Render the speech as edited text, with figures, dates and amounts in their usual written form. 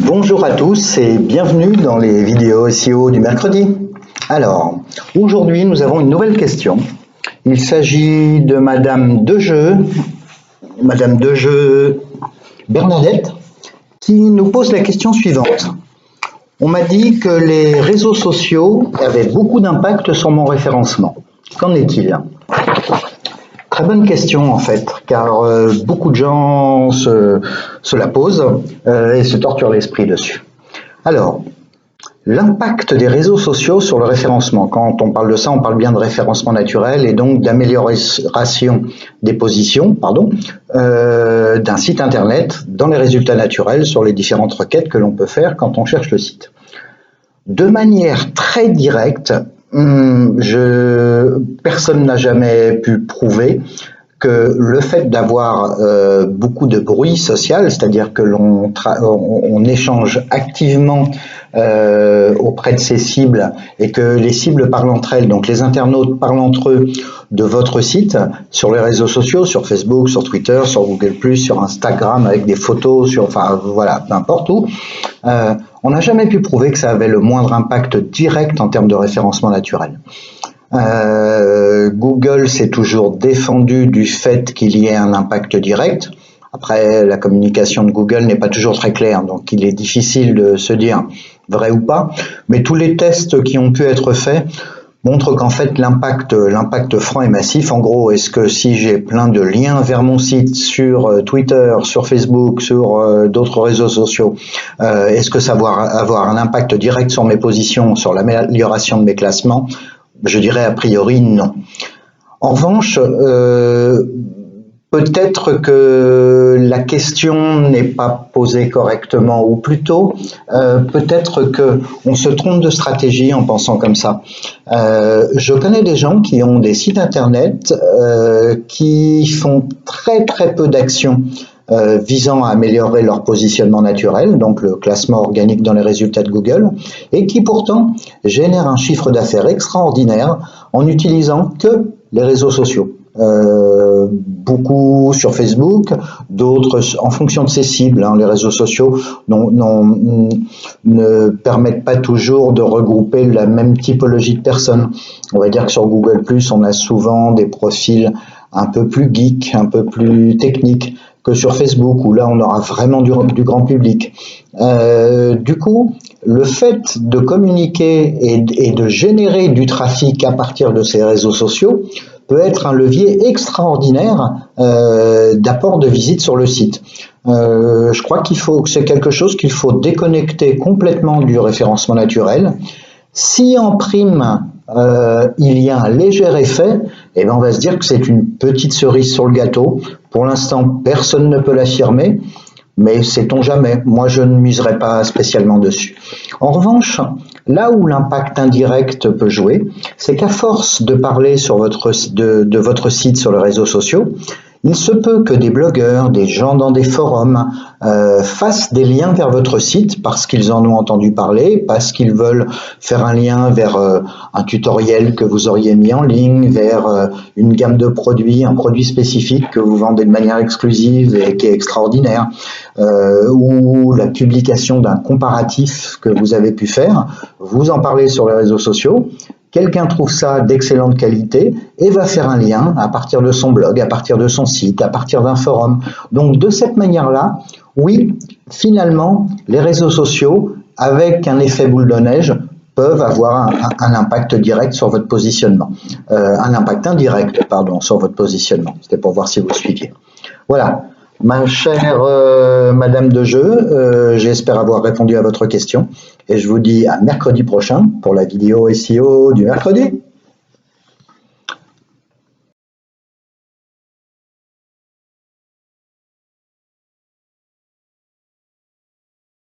Bonjour à tous et bienvenue dans les vidéos SEO du mercredi. Alors, aujourd'hui nous avons une nouvelle question. Il s'agit de Madame Dejeu Bernadette, qui nous pose la question suivante. On m'a dit que les réseaux sociaux avaient beaucoup d'impact sur mon référencement. Qu'en est-il ? Très bonne question en fait, car beaucoup de gens se la posent et se torturent l'esprit dessus. Alors, l'impact des réseaux sociaux sur le référencement. Quand on parle de ça, on parle bien de référencement naturel et donc d'amélioration des positions d'un site internet dans les résultats naturels sur les différentes requêtes que l'on peut faire quand on cherche le site. De manière très directe, personne n'a jamais pu prouver que le fait d'avoir beaucoup de bruit social, c'est-à-dire que on échange activement auprès de ces cibles et que les cibles parlent entre elles, donc les internautes parlent entre eux de votre site sur les réseaux sociaux, sur Facebook, sur Twitter, sur Google+, sur Instagram avec des photos, peu importe où. On n'a jamais pu prouver que ça avait le moindre impact direct en termes de référencement naturel. Google s'est toujours défendu du fait qu'il y ait un impact direct. Après, la communication de Google n'est pas toujours très claire, donc il est difficile de se dire vrai ou pas. Mais tous les tests qui ont pu être faits montrent qu'en fait l'impact franc et massif. En gros, est-ce que si j'ai plein de liens vers mon site sur Twitter, sur Facebook, sur d'autres réseaux sociaux, est-ce que ça va avoir un impact direct sur mes positions, sur l'amélioration de mes classements ? Je dirais a priori non. En revanche, peut-être que la question n'est pas posée correctement, ou plutôt, peut-être qu'on se trompe de stratégie en pensant comme ça. Je connais des gens qui ont des sites internet qui font très très peu d'actions visant à améliorer leur positionnement naturel, donc le classement organique dans les résultats de Google, et qui pourtant génèrent un chiffre d'affaires extraordinaire en utilisant que les réseaux sociaux. Beaucoup sur Facebook, d'autres en fonction de ses cibles. Les réseaux sociaux ne permettent pas toujours de regrouper la même typologie de personnes. On va dire que sur Google+, on a souvent des profils un peu plus geeks, un peu plus techniques que sur Facebook, où là on aura vraiment du grand public. Du coup, le fait de communiquer et de générer du trafic à partir de ces réseaux sociaux peut être un levier extraordinaire d'apport de visites sur le site. Je crois que c'est quelque chose qu'il faut déconnecter complètement du référencement naturel. Si en prime il y a un léger effet, on va se dire que c'est une petite cerise sur le gâteau. Pour l'instant, personne ne peut l'affirmer, mais sait-on jamais. Moi, je ne miserai pas spécialement dessus. En revanche, là où l'impact indirect peut jouer, c'est qu'à force de parler de votre site sur les réseaux sociaux, il se peut que des blogueurs, des gens dans des forums fassent des liens vers votre site parce qu'ils en ont entendu parler, parce qu'ils veulent faire un lien vers un tutoriel que vous auriez mis en ligne, vers une gamme de produits, un produit spécifique que vous vendez de manière exclusive et qui est extraordinaire, ou la publication d'un comparatif que vous avez pu faire. Vous en parlez sur les réseaux sociaux. Quelqu'un trouve ça d'excellente qualité et va faire un lien à partir de son blog, à partir de son site, à partir d'un forum. Donc de cette manière-là, oui, finalement, les réseaux sociaux, avec un effet boule de neige, peuvent avoir un impact direct sur votre positionnement. Un impact indirect, sur votre positionnement. C'était pour voir si vous suiviez. Voilà. Ma chère Madame Dejeu, j'espère avoir répondu à votre question et je vous dis à mercredi prochain pour la vidéo SEO du mercredi.